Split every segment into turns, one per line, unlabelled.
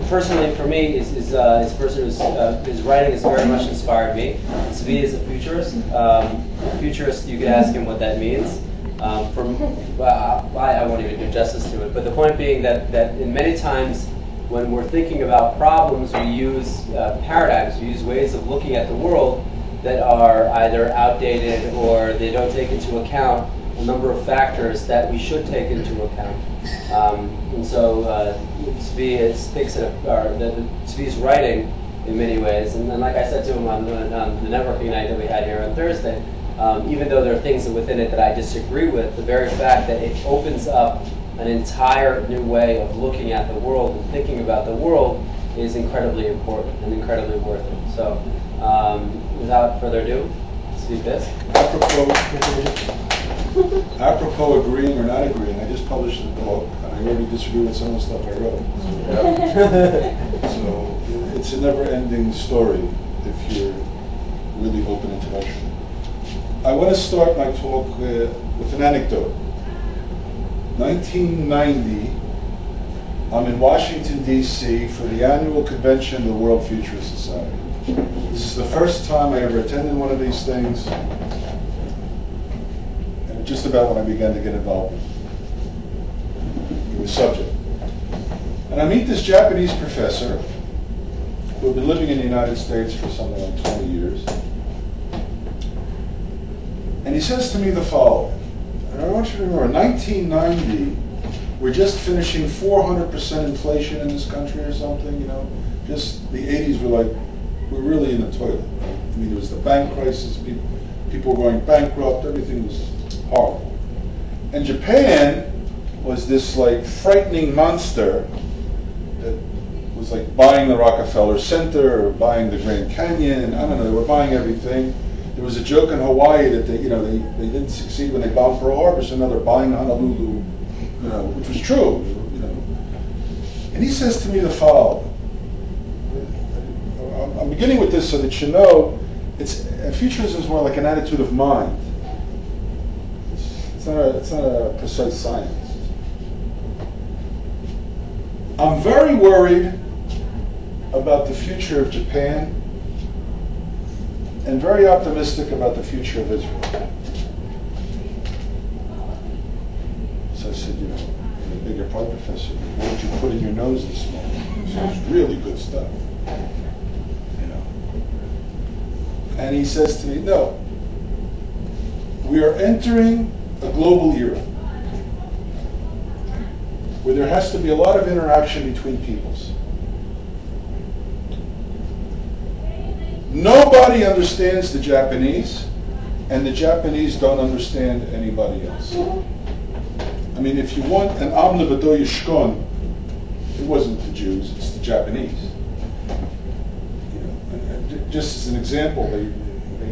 personally for me, is a person whose writing has very much inspired me. Tsvi is a futurist. Futurist, you could ask him what that means. I won't even do justice to it. But the point being that in many times when we're thinking about problems, we use paradigms, we use ways of looking at the world that are either outdated or they don't take into account a number of factors that we should take into account. And so Tsvi thinks that Tsvi's writing in many ways, and like I said to him on the networking night that we had here on Thursday, even though there are things within it that I disagree with, the very fact that it opens up an entire new way of looking at the world and thinking about the world is incredibly important and incredibly worth it. So without further ado, Tsvi Bisk.
Apropos agreeing or not agreeing, I just published a book, and I already disagree with some of the stuff I wrote. So it's a never-ending story if you're really open intellectually. I want to start my talk with an anecdote. 1990, I'm in Washington, D.C. for the annual convention of the World Futurist Society. This is the first time I ever attended one of these things, and just about when I began to get involved with the subject. And I meet this Japanese professor who had been living in the United States for something like 20 years. And he says to me the following, and I want you to remember, in 1990, we're just finishing 400% inflation in this country or something, you know. Just the 80s were like, we're really in the toilet. Right? I mean, there was the bank crisis, people were going bankrupt, everything was horrible. And Japan was this like frightening monster that was like buying the Rockefeller Center or buying the Grand Canyon, I don't know, they were buying everything. There was a joke in Hawaii that they didn't succeed when they bombed Pearl Harbor, so now they're buying Honolulu, you know, which was true, you know. And he says to me the following. I'm beginning with this so that you know, futurism is more like an attitude of mind. It's not a precise science. I'm very worried about the future of Japan and very optimistic about the future of Israel. So I said, you know, I beg your pardon, Professor, what did you put in your nose this morning? So it's really good stuff, you know. And he says to me, no, we are entering a global era where there has to be a lot of interaction between peoples. Nobody understands the Japanese, and the Japanese don't understand anybody else. I mean, if you want an Am Levato Yishkon, it wasn't the Jews, it's the Japanese. You know, and just as an example, they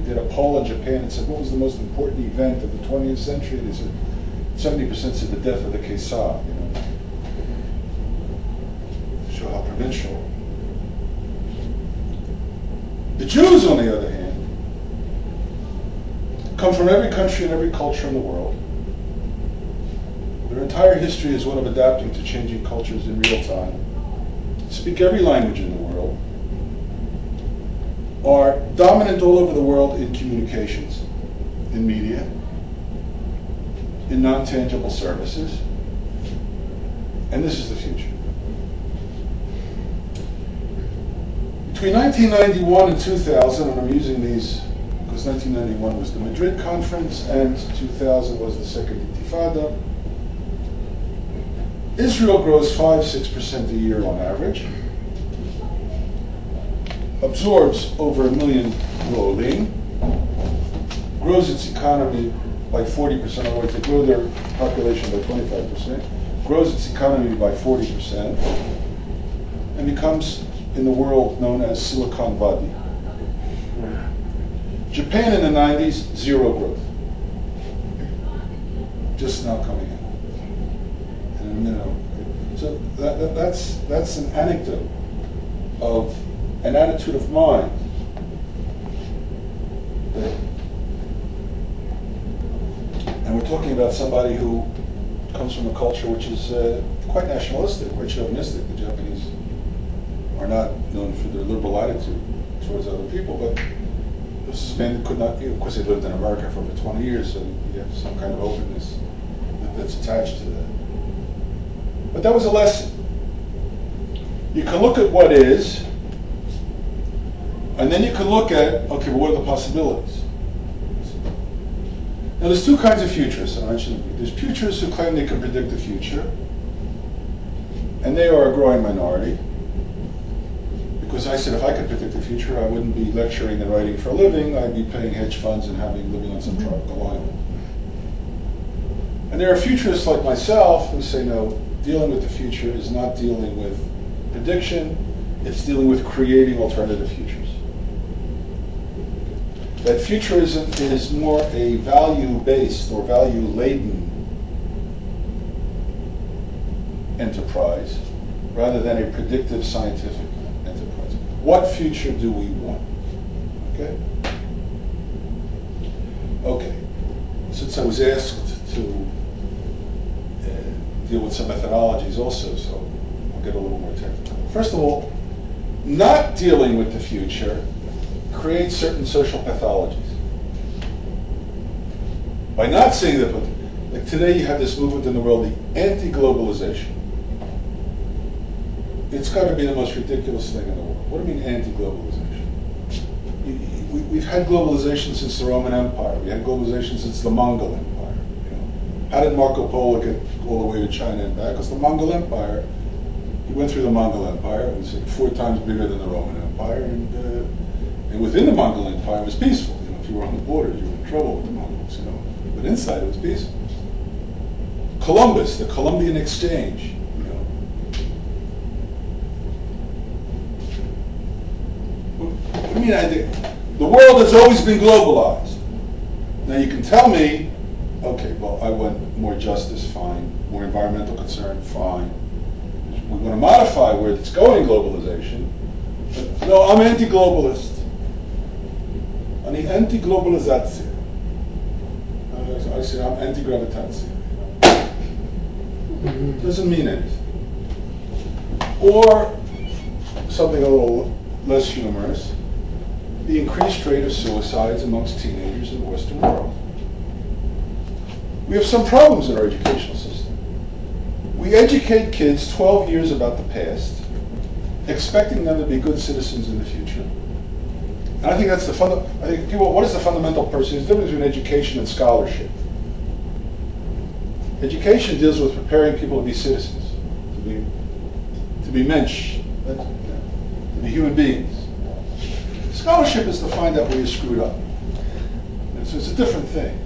did a poll in Japan and said, what was the most important event of the 20th century? They said 70% said the death of the Keisar, you know. Show how provincial. The Jews, on the other hand, come from every country and every culture in the world. Their entire history is one of adapting to changing cultures in real time. Speak every language in the world. Are dominant all over the world in communications, in media, in non-tangible services. And this is the future. Between 1991 and 2000, and I'm using these because 1991 was the Madrid conference and 2000 was the Second Intifada, Israel grows 5-6% a year on average, absorbs over 1 million Rolim, grows its economy by 40%, in other words, they grow their population by 25%, grows its economy by 40%, and becomes in the world known as Silicon Valley. Japan in the 90s, zero growth. Just now coming in. And, you know, so that's an anecdote of an attitude of mind. And we're talking about somebody who comes from a culture which is quite nationalistic, quite chauvinistic, the Japanese are not known for their liberal attitude towards other people, but this is a man that could not, of course he lived in America for over 20 years, so you have some kind of openness that's attached to that. But that was a lesson. You can look at what is, and then you can look at, okay, well, what are the possibilities? Now, there's two kinds of futurists, I mentioned. There's futurists who claim they can predict the future, and they are a growing minority. Because I said if I could predict the future, I wouldn't be lecturing and writing for a living. I'd be paying hedge funds and living on some tropical island. And there are futurists like myself who say, no, dealing with the future is not dealing with prediction, it's dealing with creating alternative futures. That futurism is more a value-based or value-laden enterprise rather than a predictive scientific enterprise. What future do we want? Okay? Okay. Since I was asked to deal with some methodologies also, so I'll get a little more technical. First of all, not dealing with the future creates certain social pathologies. By not seeing the, like today you have this movement in the world, the anti-globalization. It's got to be the most ridiculous thing in the world. What do you mean anti-globalization? We've had globalization since the Roman Empire. We had globalization since the Mongol Empire. How did Marco Polo get all the way to China and back? Because the Mongol Empire, he went through the Mongol Empire. It was like 4 times bigger than the Roman Empire, and within the Mongol Empire it was peaceful. If you were on the borders, you were in trouble with the Mongols. But inside it was peaceful. Columbus, the Columbian Exchange. What do you mean? The world has always been globalized. Now you can tell me, okay, well, I want more justice, fine. More environmental concern, fine. We want to modify where it's going, globalization. But no, I'm anti-globalist. I'm anti-globalization. I say I'm anti-gravitation. Doesn't mean anything. Or something a little less humorous, the increased rate of suicides amongst teenagers in the Western world. We have some problems in our educational system. We educate kids 12 years about the past, expecting them to be good citizens in the future. And I think that's what is the fundamental person? There's a difference between education and scholarship. Education deals with preparing people to be citizens, to be mensch, to be human beings. Scholarship is to find out where you screwed up. And so it's a different thing.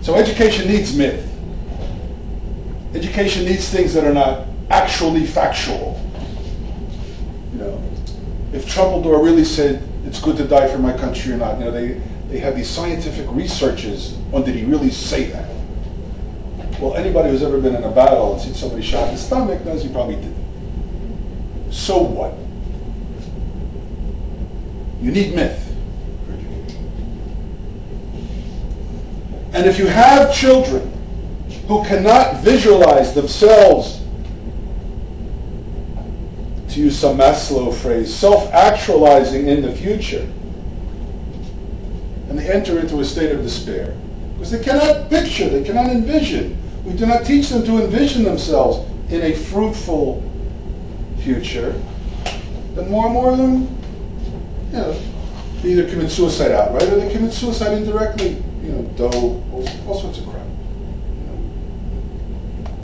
So education needs myth. Education needs things that are not actually factual. If Trumpeldor really said it's good to die for my country or not, they have these scientific researches on did he really say that? Well, anybody who's ever been in a battle and seen somebody shot in the stomach knows he probably didn't. So what? You need myth for education. And if you have children who cannot visualize themselves, to use some Maslow phrase, self-actualizing in the future, and they enter into a state of despair, because they cannot picture, they cannot envision. We do not teach them to envision themselves in a fruitful future, then more and more of them, they either commit suicide outright or they commit suicide indirectly, dope, all sorts of crap.